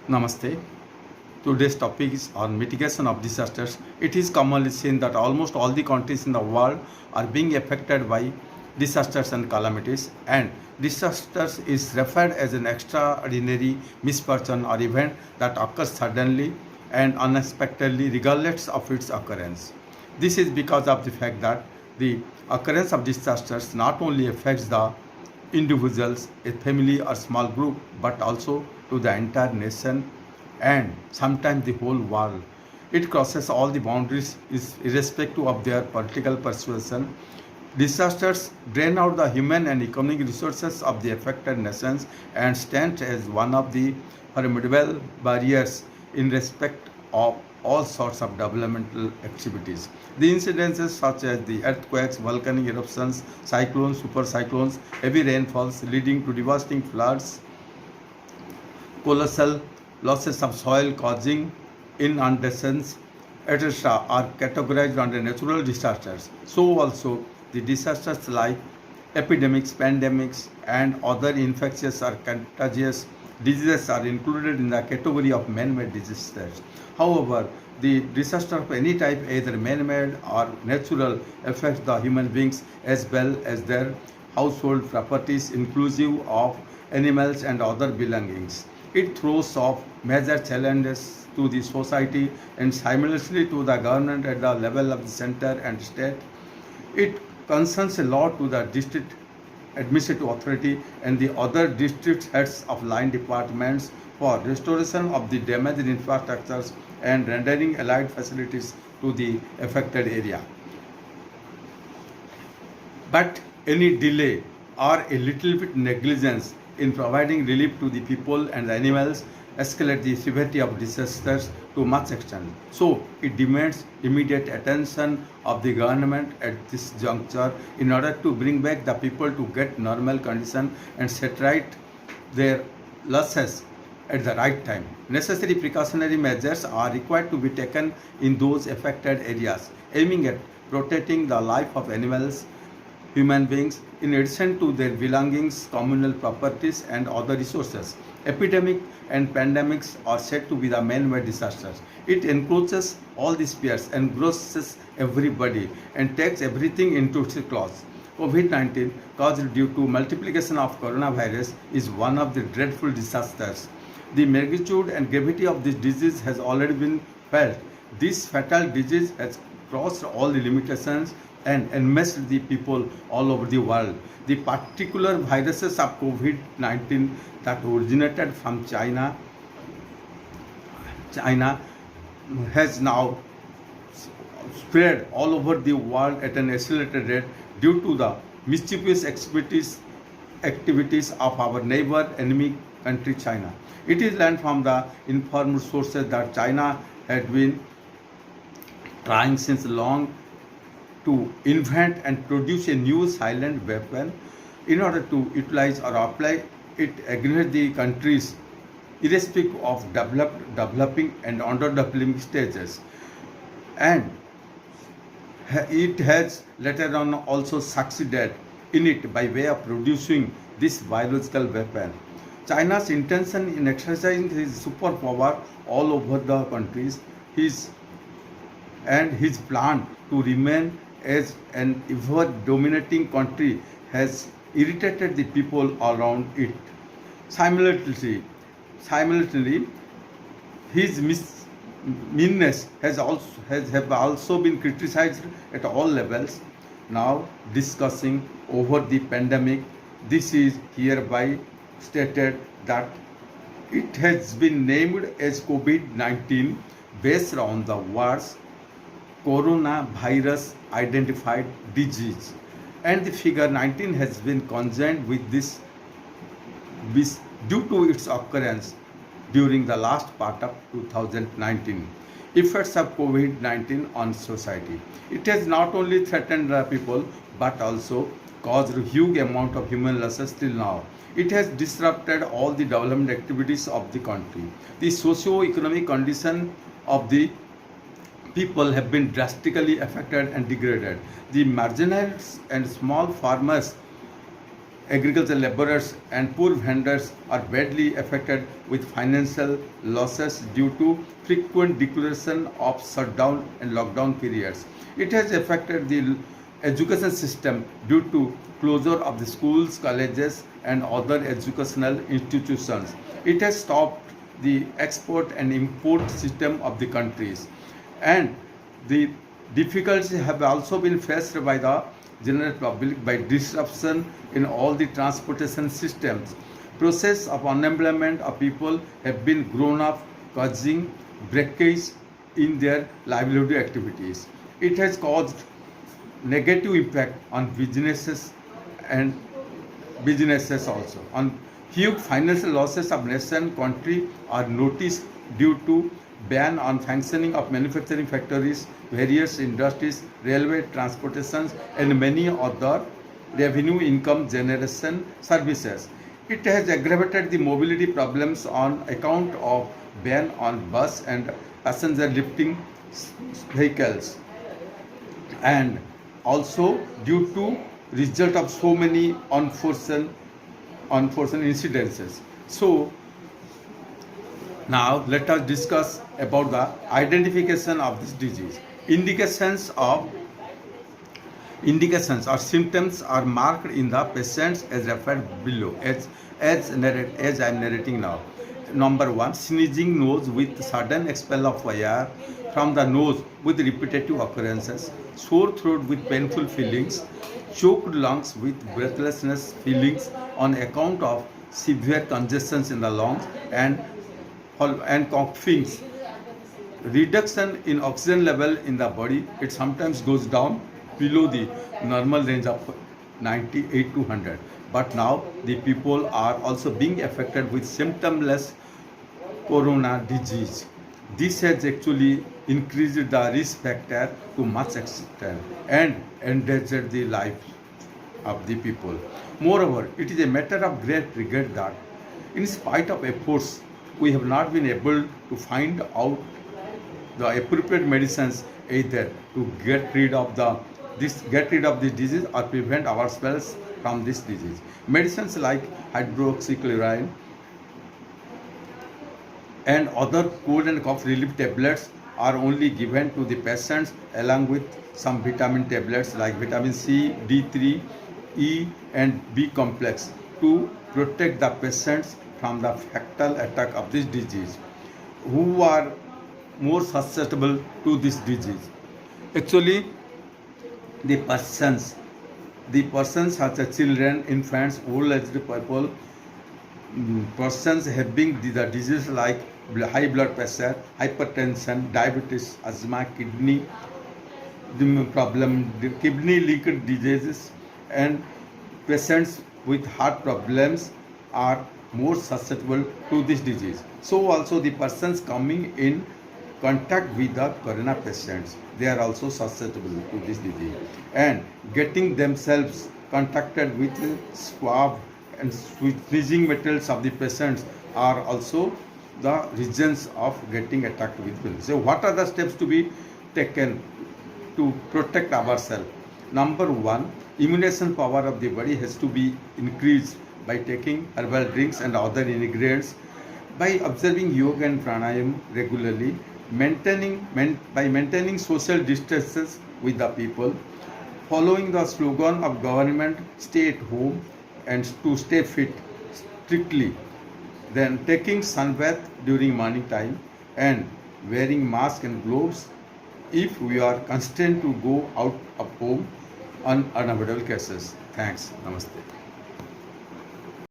Namaste. Today's topic is on mitigation of disasters. It is commonly seen that almost all the countries in the world are being affected by disasters and calamities, and disasters is referred as an extraordinary misfortune or event that occurs suddenly and unexpectedly regardless of its occurrence. This is because of the fact that the occurrence of disasters not only affects the individuals, a family or small group, but also to the entire nation and sometimes the whole world. It crosses all the boundaries irrespective of their political persuasion. Disasters drain out the human and economic resources of the affected nations and stand as one of the formidable barriers in respect of all sorts of developmental activities. The incidences such as the earthquakes, volcanic eruptions, cyclones, super cyclones, heavy rainfalls leading to devastating floods, colossal losses of soil causing inundations, etc., are categorized under natural disasters. So also the disasters like epidemics, pandemics, and other infectious or contagious diseases are included in the category of man-made disasters. However, the disaster of any type, either man-made or natural, affects the human beings as well as their household properties, inclusive of animals and other belongings. It throws off major challenges to the society and simultaneously to the government at the level of the center and state. It concerns a lot to the district administrative authority and the other district heads of line departments for restoration of the damaged infrastructures and rendering allied facilities to the affected area. But any delay or a little bit negligence in providing relief to the people and the animals escalate the severity of disasters to much extent. So it demands immediate attention of the government at this juncture in order to bring back the people to get normal condition and set right their losses at the right time. Necessary precautionary measures are required to be taken in those affected areas, aiming at protecting the life of animals, human beings, in addition to their belongings, communal properties, and other resources. Epidemic and pandemics are said to be the man-made disasters. It encroaches all the spheres, engrosses everybody, and takes everything into its claws. COVID-19, caused due to multiplication of coronavirus, is one of the dreadful disasters. The magnitude and gravity of this disease has already been felt. This fatal disease has crossed all the limitations and enmeshed the people all over the world. The particular viruses of COVID-19 that originated from China has now spread all over the world at an accelerated rate due to the mischievous activities of our neighbor enemy country China. It is learned from the informed sources that China had been trying since long to invent and produce a new silent weapon in order to utilize or apply it against the countries irrespective of developing and underdeveloping stages. And it has later on also succeeded in it by way of producing this biological weapon. China's intention in exercising his superpower all over the countries, his plan to remain as an ever dominating country has irritated the people around it. Simultaneously, his meanness has also been criticized at all levels. Now discussing over the pandemic, this is hereby stated that it has been named as COVID-19 based on the words coronavirus identified disease, and the figure 19 has been conjoined with this due to its occurrence during the last part of 2019. Effects of COVID-19 on society. It has not only threatened the people but also caused a huge amount of human losses till now. It has disrupted all the development activities of the country. The socio-economic condition of the people have been drastically affected and degraded. The marginalized and small farmers agricultural laborers and poor vendors are badly affected with financial losses due to frequent declaration of shutdown and lockdown periods. It has affected the education system due to closure of the schools, colleges and other educational institutions. It has stopped the export and import system of the countries, and the difficulties have also been faced by the general public by disruption in all the transportation systems. Process of unemployment of people have been grown up, causing breakage in their livelihood activities. It has caused negative impact on and businesses also. On huge financial losses of nation country are noticed due to ban on functioning of manufacturing factories, various industries, railway transportations, and many other revenue income generation services. It has aggravated the mobility problems on account of ban on bus and passenger lifting vehicles, and also due to result of so many unforeseen incidences. So now let us discuss about the identification of this disease. Indications or symptoms are marked in the patients as referred below, as I am narrating now. Number 1, sneezing nose with sudden expel of air from the nose with repetitive occurrences, sore throat with painful feelings, choked lungs with breathlessness feelings on account of severe congestions in the lungs, and coughing. Reduction in oxygen level in the body, it sometimes goes down below the normal range of 98 to 100. But now the people are also being affected with symptomless corona disease. This has actually increased the risk factor to much extent and endangered the life of the people. Moreover, it is a matter of great regret that in spite of efforts, we have not been able to find out the appropriate medicines either to get rid of the disease or prevent ourselves from this disease. Medicines like hydroxychloroquine and other cold and cough relief tablets are only given to the patients along with some vitamin tablets like vitamin C, D3, E and B complex to protect the patients from the fatal attack of this disease, who are more susceptible to this disease. Actually, the persons such as children, infants, old aged people, persons having the disease like high blood pressure, hypertension, diabetes, asthma, kidney linked diseases, and patients with heart problems are more susceptible to this disease. So also the persons coming in contact with the corona patients, they are also susceptible to this disease, and getting themselves contacted with swab and freezing metals of the patients are also the reasons of getting attacked with pills. So what are the steps to be taken to protect ourselves? Number 1, immunization power of the body has to be increased by taking herbal drinks and other ingredients, by observing yoga and pranayam regularly, by maintaining social distances with the people, following the slogan of government, stay at home and to stay fit strictly, then taking sunbath during morning time and wearing mask and gloves if we are constrained to go out of home on unavoidable cases. Thanks. Namaste.